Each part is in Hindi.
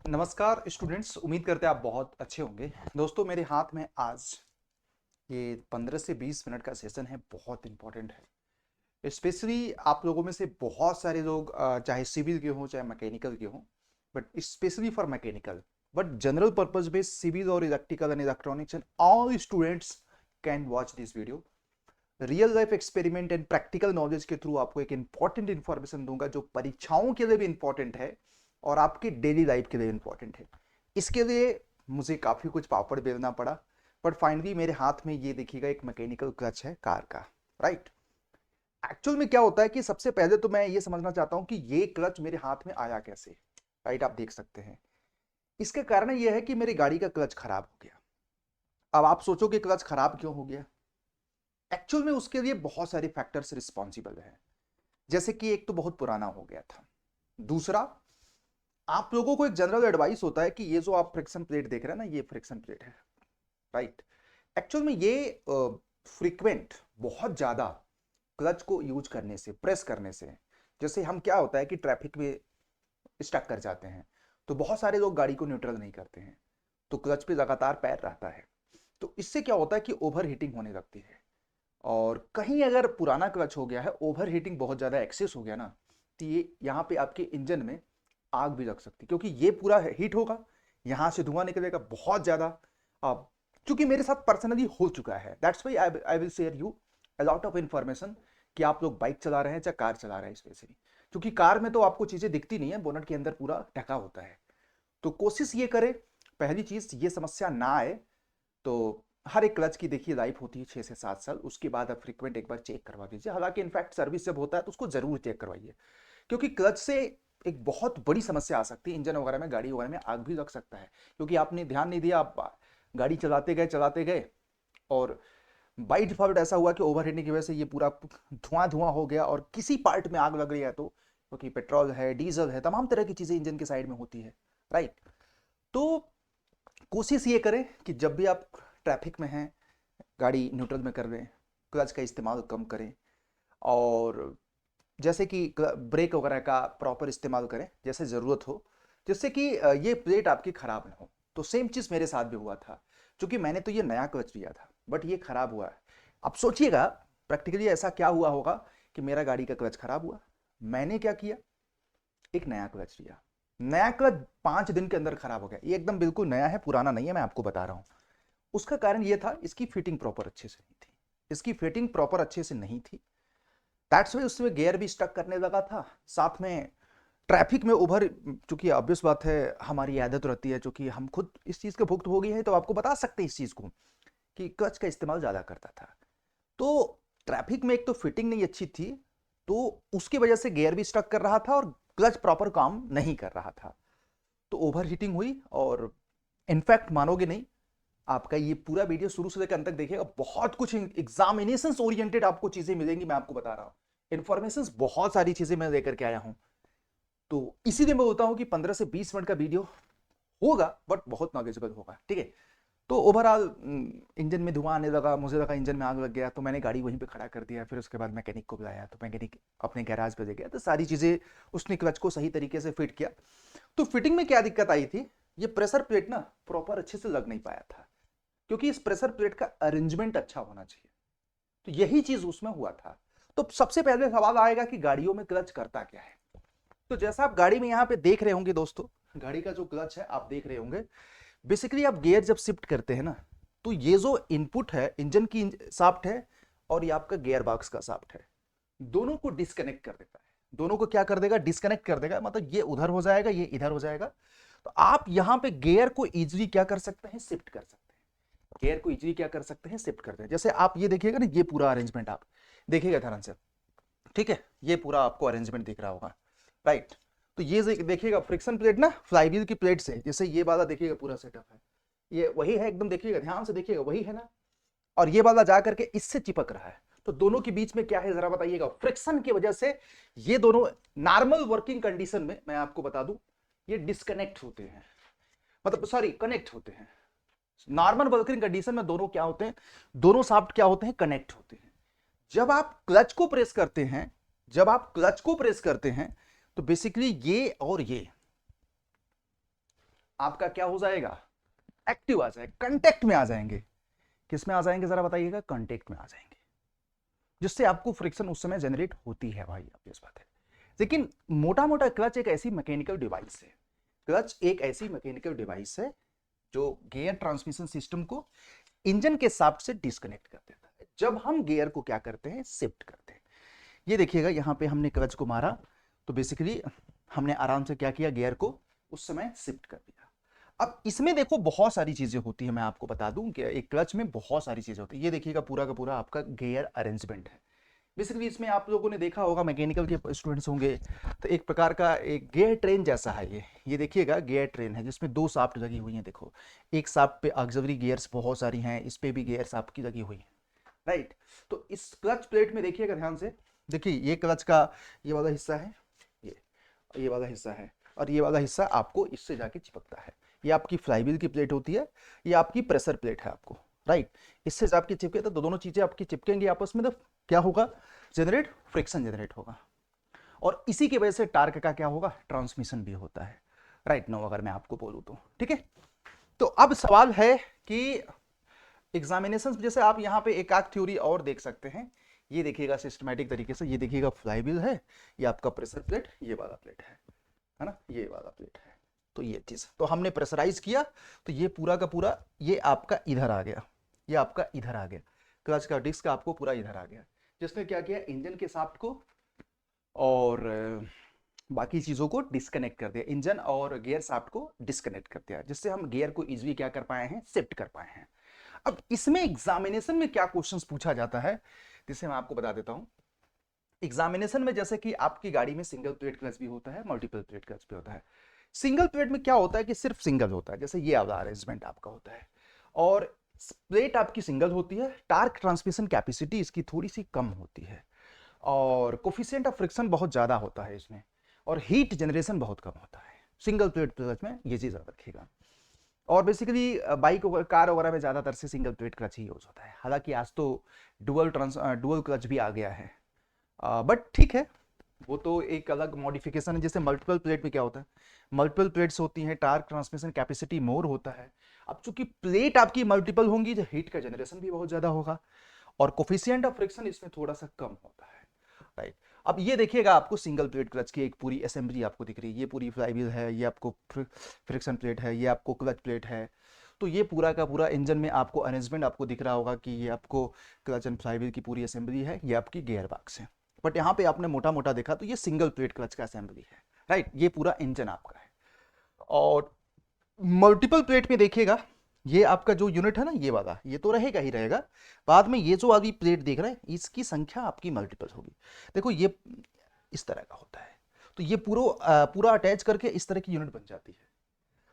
नमस्कार स्टूडेंट्स, उम्मीद करते हैं आप बहुत अच्छे होंगे। दोस्तों, मेरे हाथ में आज ये 15 से 20 मिनट का सेशन है, बहुत इंपॉर्टेंट है। स्पेशली आप लोगों में से बहुत सारे लोग चाहे सिविल के हों चाहे मैकेनिकल के हों, but specially for mechanical, but general purpose based civil और electrical and electronics and all students can watch this video. Real life experiment and practical knowledge के थ्रू आपको एक इंपॉर्टेंट इंफॉर्मेशन दूंगा जो परीक्षाओं के लिए भी इंपॉर्टेंट है और आपकी डेली लाइफ के लिए इंपॉर्टेंट है। इसके लिए मुझे काफी कुछ पापड़ बेलना पड़ा, बट फाइनली मेरे हाथ में ये देखिएगा एक मैकेनिकल क्लच है कार का। राइट। एक्चुअल में क्या होता है कि सबसे पहले तो मैं ये समझना चाहता हूं कि ये क्लच मेरे हाथ में आया कैसे। राइट, आप देख सकते हैं। इसका कारण यह है कि मेरी गाड़ी का क्लच खराब हो गया। अब आप सोचो कि क्लच खराब क्यों हो गया। एक्चुअल में उसके लिए बहुत सारे फैक्टर्स रिस्पॉन्सिबल है। जैसे कि एक तो बहुत पुराना हो गया था। दूसरा, आप लोगों को एक जनरल एडवाइस होता है कि ये जो आप फ्रिक्शन प्लेट देख रहे हैं ना, ये फ्रिक्शन प्लेट है। राइट। एक्चुअल में ये फ्रीक्वेंट बहुत ज्यादा क्लच को यूज करने से, प्रेस करने से, जैसे हम क्या होता है कि ट्रैफिक में स्टक कर जाते हैं तो बहुत सारे लोग गाड़ी को न्यूट्रल नहीं करते हैं, तो क्लच पे लगातार पैर रहता है। तो इससे क्या होता है कि ओवर हीटिंग होने लगती है। और कहीं अगर पुराना क्लच हो गया है, ओवर हीटिंग बहुत ज़्यादा एक्सेस हो गया ना, तो ये यहाँ पे आपके इंजन में आग भी लग सकती है, क्योंकि ये पूरा हीट होगा, यहाँ से धुआं निकलेगा बहुत ज़्यादा। अब चूंकि मेरे साथ पर्सनली हो चुका है, that's why I will share you a lot of information कि आप लोग बाइक चला रहे हैं चाहे कार चला रहे हैं स्पेशली, क्योंकि कार में तो आपको चीज़ें दिखती नहीं है, बोनट के अंदर पूरा ढका होता है। तो कोशिश ये करें, पहली चीज़ ये समस्या ना आए। तो हर एक क्लच की देखिए लाइफ होती है 6 से 7 साल, उसके बाद आप फ्रीक्वेंट एक बार चेक करवा दीजिए। हालांकि इनफैक्ट सर्विस जब होता है तो उसको जरूर चेक करवाइए, क्योंकि क्लच से एक बहुत बड़ी समस्या आ सकती है। इंजन वगैरह में, गाड़ी वगैरह में आग भी लग सकता है, क्योंकि आपने ध्यान नहीं दिया, आप गाड़ी चलाते गए और बाई डिफॉल्ट ऐसा हुआ कि ओवर हीटिंग की वजह से ये पूरा धुआं धुआं हो गया और किसी पार्ट में आग लग रही है। तो क्योंकि पेट्रोल है, डीजल है, तमाम तरह की चीजें इंजन के साइड में होती है। राइट। तो कोशिश ये करें कि जब भी आप ट्रैफिक में हैं, गाड़ी न्यूट्रल में कर लें, क्लच का इस्तेमाल कम करें, और जैसे कि ब्रेक वगैरह का प्रॉपर इस्तेमाल करें जैसे ज़रूरत हो, जिससे कि ये प्लेट आपकी ख़राब ना हो। तो सेम चीज़ मेरे साथ भी हुआ था, क्योंकि मैंने तो ये नया क्लच लिया था बट ये ख़राब हुआ है। अब सोचिएगा प्रैक्टिकली ऐसा क्या हुआ होगा कि मेरा गाड़ी का क्लच ख़राब हुआ। मैंने क्या किया, एक नया क्लच लिया। नया क्लच 5 दिन के अंदर ख़राब हो गया। ये एकदम बिल्कुल नया है, पुराना नहीं है, मैं आपको बता रहा हूँ। उसका कारण ये था, इसकी फिटिंग प्रॉपर अच्छे से नहीं थी। इसकी फिटिंग प्रॉपर अच्छे से नहीं थी, दैट्स वाई उसमें गियर भी स्टक करने लगा था। साथ में ट्रैफिक में ओवर, चूंकि ऑब्वियस बात है, हमारी आदत रहती है, चूंकि हम खुद इस चीज़ के भुक्तभोगी हैं तो आपको बता सकते हैं इस चीज़ को, कि क्लच का इस्तेमाल ज़्यादा करता था। तो ट्रैफिक में एक तो फिटिंग नहीं अच्छी थी, तो उसकी वजह से गियर भी स्टक कर रहा था और क्लच प्रॉपर काम नहीं कर रहा था। तो ओवर हीटिंग हुई, और इनफैक्ट मानोगे नहीं, आपका ये पूरा वीडियो शुरू से लेकर अंत तक देखिएगा, बहुत कुछ एग्जामिनेशन ओरिएंटेड आपको चीजें मिलेंगी। मैं आपको बता रहा हूँ, इन्फॉर्मेशन बहुत सारी चीजें मैं लेकर के आया हूँ। तो इसीलिए मैं बोलता हूँ कि 15 से 20 मिनट का वीडियो होगा बट बहुत नॉलेजेबल होगा। ठीक है। तो ओवरऑल इंजन में धुआं आने लगा, मुझे लगा इंजन में आग लग गया, तो मैंने गाड़ी वहीं पे खड़ा कर दिया। फिर उसके बाद मैकेनिक को बुलाया, तो मैकेनिक अपने गैराज पे ले गया, तो सारी चीज़ें उसने क्लच को सही तरीके से फिट किया। तो फिटिंग में क्या दिक्कत आई थी, ये प्रेशर प्लेट ना प्रॉपर अच्छे से लग नहीं पाया था, क्योंकि इस प्रेशर प्लेट का अरेंजमेंट अच्छा होना चाहिए। तो यही चीज उसमें हुआ था। तो सबसे पहले सवाल आएगा कि गाड़ियों में क्लच करता क्या है। तो जैसा आप गाड़ी में यहां पे देख रहे होंगे दोस्तों, गाड़ी का जो क्लच है आप देख रहे होंगे, बेसिकली आप गियर जब शिफ्ट करते हैं ना, तो ये जो इनपुट है इंजन की शाफ्ट है, और ये आपका गियर बॉक्स का शाफ्ट है, दोनों को डिस्कनेक्ट कर देता है। दोनों को क्या कर देगा, डिस्कनेक्ट कर देगा, मतलब ये उधर हो जाएगा, ये इधर हो जाएगा। तो आप यहां पे गियर को इजीली क्या कर सकते हैं, शिफ्ट कर सकते हैं। गियर को इजीली क्या कर सकते हैं, शिफ्ट करते हैं। जैसे आप ये देखिएगा ना, ये पूरा अरेंजमेंट आप देखिएगा ध्यान से। ठीक है, ये पूरा आपको अरेंजमेंट दिख रहा होगा। राइट। तो ये देखिएगा फ्रिक्शन प्लेट ना फ्लाईव्हील की प्लेट से, जैसे ये वाला देखिएगा पूरा सेटअप है, ये वही है एकदम, देखिएगा ध्यान से देखिएगा, वही है ना। और ये वाला जा करके इससे चिपक रहा है। तो दोनों के बीच में क्या है जरा बताइएगा, फ्रिक्शन की वजह से ये दोनों नॉर्मल वर्किंग कंडीशन में, मैं आपको बता दूं, ये डिस्कनेक्ट होते हैं, मतलब सॉरी कनेक्ट होते हैं। नॉर्मल वर्किंग कंडीशन में दोनों क्या होते हैं, दोनों शाफ्ट क्या होते हैं, कनेक्ट होते हैं। जब आप क्लच को प्रेस करते हैं, जब आप क्लच को प्रेस करते हैं, तो बेसिकली ये और ये आपका क्या हो जाएगा, एक्टिव आ जाएगा, कांटेक्ट में आ जाएंगे। किस में आ जाएंगे जरा बताइएगा, कांटेक्ट में आ जाएंगे, जिससे आपको फ्रिक्शन उस समय जनरेट होती है भाई, आप इस बात है। लेकिन मोटा मोटा क्लच एक ऐसी मैकेनिकल डिवाइस है, क्लच एक ऐसी मैकेनिकल डिवाइस है जो गियर ट्रांसमिशन सिस्टम को इंजन के शाफ्ट से डिस्कनेक्ट कर देता है जब हम गियर को क्या करते हैं, शिफ्ट करते हैं। ये देखिएगा यहाँ पे हमने क्लच को मारा तो बेसिकली हमने आराम से क्या किया, गियर को उस समय शिफ्ट कर दिया। अब इसमें देखो बहुत सारी चीजें होती है, मैं आपको बता दूं कि एक क्लच में बहुत सारी चीजें होती है। ये देखिएगा पूरा का पूरा आपका गियर अरेंजमेंट है। बेसिकली इसमें आप लोगों ने देखा होगा, मैकेनिकल के स्टूडेंट्स होंगे तो एक प्रकार का एक गियर ट्रेन जैसा है ये देखिएगा गियर ट्रेन है जिसमें दो शाफ्ट लगी हुई हैं। देखो एक शाफ्ट पे ऑक्सिलरी गियर्स बहुत सारी हैं, इस पे भी गियर्स आपकी लगी हुई हैं, राइट। तो इस क्लच प्लेट में देखिएगा ध्यान से, देखिए ये क्लच का ये वाला हिस्सा है, ये वाला हिस्सा है, और ये वाला हिस्सा आपको इससे जाके चिपकता है। ये आपकी फ्लाईव्हील की प्लेट होती है, ये आपकी प्रेशर प्लेट है आपको, राइट। इससे जब आपकी चिपके तो दोनों चीजें आपकी चिपकेंगी आपस में, तो क्या होगा, जनरेट, फ्रिक्शन जनरेट होगा, और इसी की वजह से टार्क का क्या होगा, ट्रांसमिशन भी होता है, राइट। नो अगर मैं आपको बोलूं तो ठीक है। तो अब सवाल है कि एग्जामिनेशन जैसे आप यहाँ पे एक आध थ्योरी और देख सकते हैं। ये देखिएगा सिस्टमैटिक तरीके से, ये देखिएगा फ्लाईव्हील है, ये आपका प्रेशर प्लेट, ये वाला प्लेट है ना, ये वाला प्लेट है। तो ये चीज तो हमने प्रेशराइज किया तो ये पूरा का पूरा ये आपका इधर आ गया, ये आपका इधर आ गया, क्लच का डिस्क आपको पूरा इधर आ गया, जिसने क्या किया, इंजन के शाफ्ट को और बाकी चीजों को डिस्कनेक्ट कर दिया, इंजन और गियर शाफ्ट को डिस्कनेक्ट कर दिया, जिससे हम गियर को इजीली क्या कर पाए हैं, शिफ्ट कर पाए हैं। अब इसमें एग्जामिनेशन में क्या क्वेश्चंस पूछा जाता है, जिसे मैं आपको बता देता हूं। एग्जामिनेशन में जैसे कि आपकी गाड़ी में सिंगल प्लेट क्लच भी होता है, मल्टीपल प्लेट क्लच भी होता है। सिंगल प्लेट में क्या होता है कि सिर्फ सिंगल होता है, जैसे ये वाला अरेंजमेंट आपका होता है, और प्लेट आपकी सिंगल होती है, टार्क ट्रांसमिशन कैपेसिटी इसकी थोड़ी सी कम होती है, और कोफिशिएंट ऑफ फ्रिक्शन बहुत ज्यादा होता है इसमें, और हीट जनरेशन बहुत कम होता है सिंगल प्लेट क्लच में, ये चीज याद रखिएगा। और बेसिकली बाइक कार वगैरह में ज्यादातर से सिंगल प्लेट क्लच ही यूज होता है, हालांकि आज तो डुअल क्लच भी आ गया है, बट ठीक है, वो तो एक अलग मॉडिफिकेशन है। जैसे मल्टीपल प्लेट में क्या होता है, मल्टीपल प्लेट्स होती हैं, टार्क ट्रांसमिशन कैपेसिटी मोर होता है। अब चूंकि प्लेट आपकी मल्टीपल होंगी तो हीट का जनरेशन भी बहुत ज्यादा होगा, और कोफिशिएंट ऑफ फ्रिक्शन इसमें थोड़ा सा कम होता है, राइट। अब ये देखिएगा आपको सिंगल प्लेट क्लच की एक पूरी असेंबली आपको दिख रही है, ये पूरी फ्लाईव्हील है, ये आपको फ्रिक्शन प्लेट है, ये आपको क्लच प्लेट है। तो ये पूरा का पूरा इंजन में आपको अरेंजमेंट आपको दिख रहा होगा कि ये आपको क्लच एंड फ्लाईव्हील की पूरी असेंबली है, ये आपकी गियर बॉक्स है। बट यहाँ पे आपने मोटा मोटा देखा तो ये सिंगल प्लेट क्लच का असेंबली है, राइट। ये पूरा इंजन आपका है। और मल्टीपल प्लेट में देखिएगा, ये आपका जो यूनिट है ना, ये वाला, ये तो रहेगा ही रहेगा, बाद में ये जो अभी प्लेट देख रहे हैं इसकी संख्या आपकी मल्टीपल होगी। देखो ये इस तरह का होता है, तो ये पूरा अटैच करके इस तरह की यूनिट बन जाती है।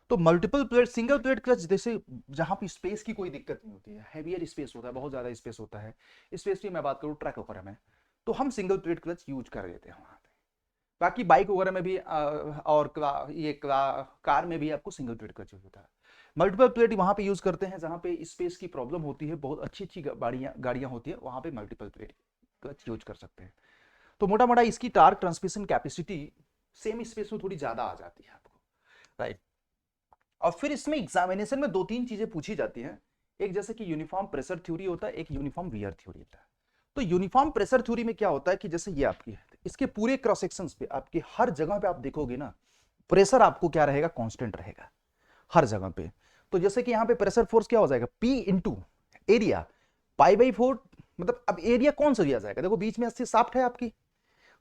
तो multiple plate, single plate clutch जैसे जहां पे स्पेस की कोई दिक्कत नहीं होती है, हैवियर स्पेस होता है, बहुत ज्यादा स्पेस होता है, स्पेस की मैं बात करूँ ट्रक वगैरह में, तो हम सिंगल प्लेट क्लच यूज कर देते हैं वहां पे। बाकी बाइक वगैरह में भी और कार में भी आपको सिंगल प्लेट क्लच यूज होता है। मल्टीपल प्लेट वहां पे यूज करते हैं जहां पे स्पेस की प्रॉब्लम होती है, बहुत अच्छी अच्छी गाड़ियां होती है, वहां पे मल्टीपल प्लेट क्लच यूज कर सकते हैं। तो मोटा मोटा इसकी torque transmission capacity same space में थोड़ी ज्यादा आ जाती है आपको, राइट। और फिर इसमें एग्जामिनेशन में दो तीन चीजें पूछी जाती हैं, एक जैसे कि यूनिफॉर्म प्रेशर थ्योरी होता है, एक यूनिफॉर्म वियर थ्योरी होता है। तो यूनिफॉर्म प्रेशर थ्योरी में क्या होता है कि जैसे ये आपकी है, इसके पूरे क्रॉस सेक्शंस पे आपके हर जगह पे आप देखोगे ना, प्रेशर आपको क्या रहेगा, कांस्टेंट रहेगा हर जगह पे। तो जैसे कि यहाँ पे प्रेशर फोर्स क्या हो जाएगा, P इंटू एरिया π/4, मतलब अब एरिया कौन सा दिया जाएगा, देखो बीच में अस्सी शाफ्ट है आपकी,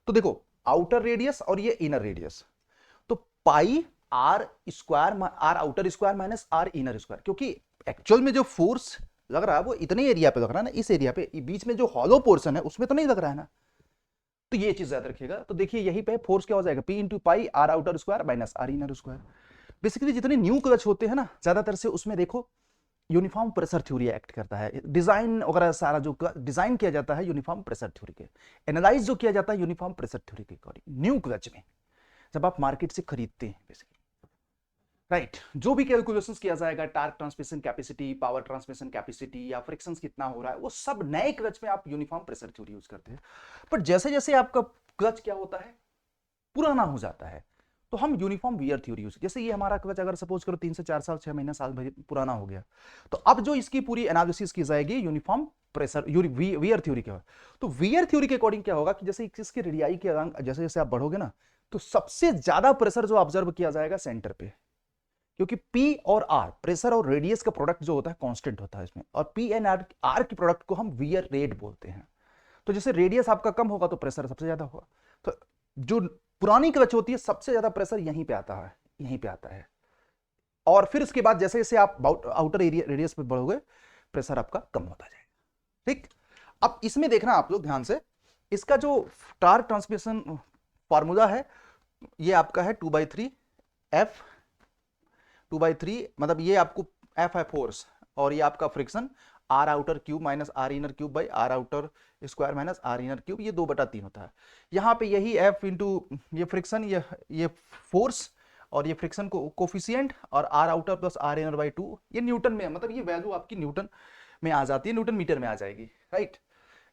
तो देखो आउटर रेडियस और ये इनर रेडियस, तो pi r square, r outer square minus are inner square, क्योंकि एक्चुअल में जो फोर्स लग रहा है वो इतने एरिया पे लग रहा है ना, इस एरिया पे, बीच में जो हॉलो पोर्शन है उसमें तो नहीं लग रहा है ना। तो ये चीज याद रखिएगा। तो देखिए यहीं पे फोर्स क्या हो जाएगा, P into pi R outer square minus are inner square. Basically जितने न्यू क्लच होते हैं ना ज्यादातर से, उसमें देखो यूनिफॉर्म प्रेशर थ्योरी एक्ट करता है, डिजाइन वगैरह सारा जो डिजाइन किया जाता है यूनिफॉर्म प्रेशर थ्योरी के, एनालाइज जो किया जाता है यूनिफॉर्म प्रेशर थ्योरी के अकॉर्डिंग न्यू क्लच में, जब आप मार्केट से खरीदते हैं बेसिकली, राइट। जो भी कैलकुलेशंस किया जाएगा, torque transmission capacity, power transmission capacity, या फ्रिक्शंस कितना हो रहा है, वो सब नए क्लच में आप यूनिफॉर्म प्रेशर थ्योरी यूज करते हैं। पर जैसे जैसे आपका क्लच क्या होता है, पुराना हो जाता है, तो हम यूनिफॉर्म वियर थ्योरी यूज, जैसे ये हमारा क्लच अगर सपोज करो 3 से 4 साल 6 महीना साल भर पुराना हो गया, तो अब जो इसकी पूरी एनालिसिस की जाएगी यूनिफॉर्म प्रेशर वियर थ्योरी के, तो वियर थ्योरी के अकॉर्डिंग क्या होगा कि जैसे इसके रेडियाई के अंग जैसे जैसे आप बढ़ोगे ना, तो सबसे ज्यादा प्रेशर जो ऑब्जर्व किया जाएगा सेंटर पे, क्योंकि पी और आर प्रेशर और रेडियस का प्रोडक्ट जो होता है कांस्टेंट होता है इसमें, और पी एंड आर की प्रोडक्ट को हम वियर रेट बोलते हैं। तो जैसे रेडियस आपका कम होगा तो प्रेशर सबसे ज्यादा होगा। तो जो पुरानी क्लच होती है सबसे ज्यादा प्रेशर यहीं पे आता है, यहीं पे आता है, और फिर उसके बाद जैसे जैसे आप आउटर एरिया रेडियस पे बढ़ोगे प्रेशर आपका कम होता जाएगा। ठीक, अब इसमें देखना आप लोग ध्यान से, इसका जो टार्क ट्रांसमिशन फार्मूला है ये आपका है 2/3 F, 2/3 मतलब ये आपको F है फोर्स, और ये आपका friction R outer cube minus are inner cube by R outer square minus are inner cube, ये 2/3 होता है। यहाँ पे यही F इंटू ये फ्रिक्शन, ये फोर्स और ये फ्रिक्शन को कोफिशिएंट, और R outer plus R inner by 2, ये न्यूटन में, मतलब ये वैल्यू आपकी न्यूटन में आ जाती है, न्यूटन मीटर में आ जाएगी। राइट,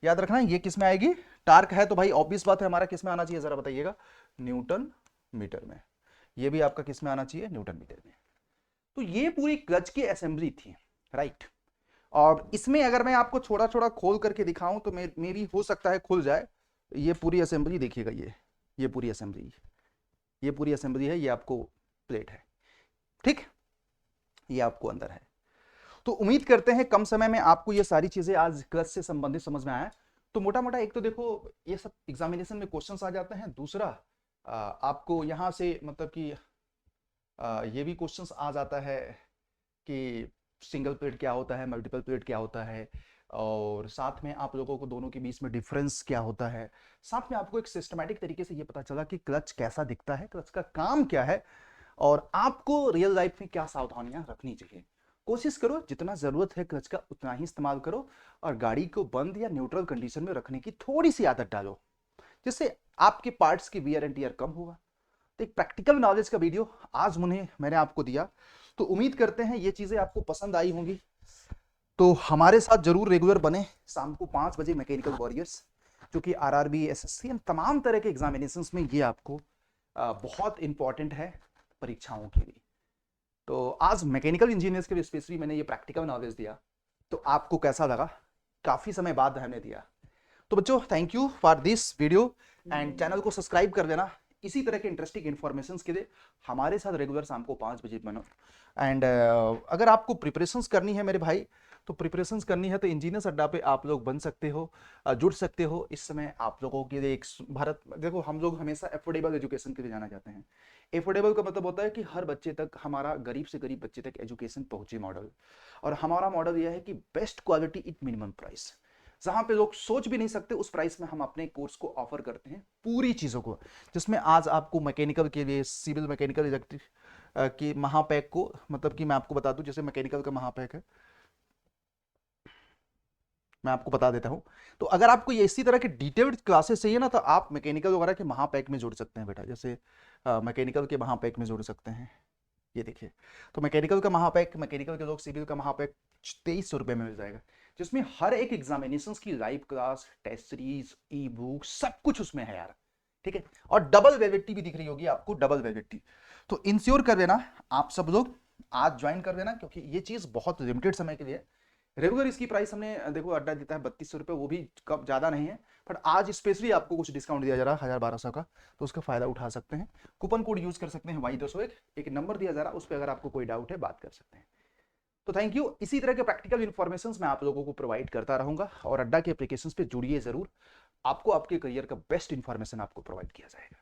याद रखना ये किस में आएगी, टार्क है तो भाई ऑब्वियस बात है हमारा किस में आना चाहिए, जरा बताइएगा, न्यूटन मीटर में। ये भी आपका किस में आना चाहिए, न्यूटन मीटर में। तो ये पूरी क्लच की असेंबली थी। राइट, और इसमें अगर मैं आपको थोड़ा थोड़ा खोल करके दिखाऊं तो मेरी हो सकता है खुल जाए। ये पूरी असेंबली देखिएगा, ये पूरी असेंबली, ये पूरी असेंबली है, ये आपको प्लेट है। ठीक, ये आपको अंदर है। तो उम्मीद करते हैं कम समय में आपको ये सारी चीजें आज क्लच से संबंधित समझ में आया। तो मोटा मोटा एक तो देखो ये सब एग्जामिनेशन में क्वेश्चंस आ जाते हैं, दूसरा आपको यहाँ से मतलब कि ये भी क्वेश्चंस आ जाता है कि सिंगल प्लेट क्या होता है, मल्टीपल प्लेट क्या होता है, और साथ में आप लोगों को दोनों के बीच में डिफरेंस क्या होता है, साथ में आपको एक सिस्टमैटिक तरीके से ये पता चला कि क्लच कैसा दिखता है, क्लच का काम क्या है, और आपको रियल लाइफ में क्या सावधानियां रखनी चाहिए। कोशिश करो जितना जरूरत है क्लच का उतना ही इस्तेमाल करो, और गाड़ी को बंद या न्यूट्रल कंडीशन में रखने की थोड़ी सी आदत डालो, जिससे आपके पार्ट्स की वियर एंड टियर कम होगा। तो एक प्रैक्टिकल नॉलेज का वीडियो आज मैंने आपको दिया, तो उम्मीद करते हैं ये चीजें आपको पसंद आई होंगी। तो हमारे साथ जरूर रेगुलर बने, शाम को 5 बजे मैकेनिकल वॉरियर्स, जो कि आरआरबी एसएससी तमाम तरह के एग्जामिनेशंस में ये आपको बहुत इंपॉर्टेंट है परीक्षाओं के लिए। तो आज मैकेनिकल इंजीनियर्स के लिए स्पेशली मैंने ये प्रैक्टिकल नॉलेज दिया, तो आपको कैसा लगा, काफी समय बाद हमने दिया। तो बच्चों thank you for this video, and channel को सब्सक्राइब कर देना इसी तरह के इंटरेस्टिंग इन्फॉर्मेशन के लिए। हमारे साथ रेगुलर शाम को 5 बजे बनो। एंड अगर आपको प्रिपरेशंस करनी है मेरे भाई, तो प्रिपरेशंस करनी है तो इंजीनियर्स अड्डा पे आप लोग बन सकते हो, जुड़ सकते हो। इस समय आप लोगों के लिए एक भारत, देखो हम लोग हमेशा एफोर्डेबल एजुकेशन के लिए जाना चाहते हैं। एफोर्डेबल का मतलब होता है कि हर बच्चे तक, हमारा गरीब से गरीब बच्चे तक एजुकेशन पहुंचे मॉडल, और हमारा मॉडल यह है कि best quality at minimum price, जहां पे लोग सोच भी नहीं सकते उस प्राइस में हम अपने कोर्स को ऑफर करते हैं, पूरी चीज़ों को, जिसमें आज आपको मैकेनिकल के लिए सिविल मैकेनिकल इलेक्ट्रिक की महापैक को, मतलब कि मैं आपको बता दूं, जैसे मैकेनिकल का महापैक है, मैं आपको बता देता हूं। तो अगर आपको ये इसी तरह के डिटेल्ड क्लासेस चाहिए ना, तो आप मैकेनिकल वगैरह के महापैक में जुड़ सकते हैं बेटा, जैसे मैकेनिकल के महापैक में जुड़ सकते हैं। ये देखिए, तो मैकेनिकल का महापैक, मैकेनिकल के लोग सिविल का महापैक 2300 रुपये में मिल जाएगा, जिसमें हर एक एग्जामिनेशंस की live class, test series, ebook, सब कुछ उसमें है यार। ठीक है, और डबल वेलिडिटी भी दिख रही होगी आपको, डबल वेलिडिटी। तो इंश्योर कर देना आप सब लोग, आज ज्वाइन कर देना, क्योंकि ये चीज बहुत लिमिटेड समय के लिए। रेगुलर इसकी प्राइस हमने देखो अड्डा देता है 3200 रुपये, वो भी कम ज़्यादा नहीं है, बट आज स्पेशली आपको कुछ डिस्काउंट दिया जा रहा है 1000-1200 का, तो उसका फायदा उठा सकते हैं। कूपन कोड यूज कर सकते हैं Y201, एक नंबर दिया जा रहा है उस पर, अगर आपको कोई डाउट है बात कर सकते हैं। तो थैंक यू, इसी तरह के प्रैक्टिकल इन्फॉर्मेशन मैं आप लोगों को प्रोवाइड करता रहूंगा, और अड्डा के एप्लीकेशन पे जुड़िए जरूर, आपको आपके करियर का बेस्ट इन्फॉर्मेशन आपको प्रोवाइड किया जाएगा।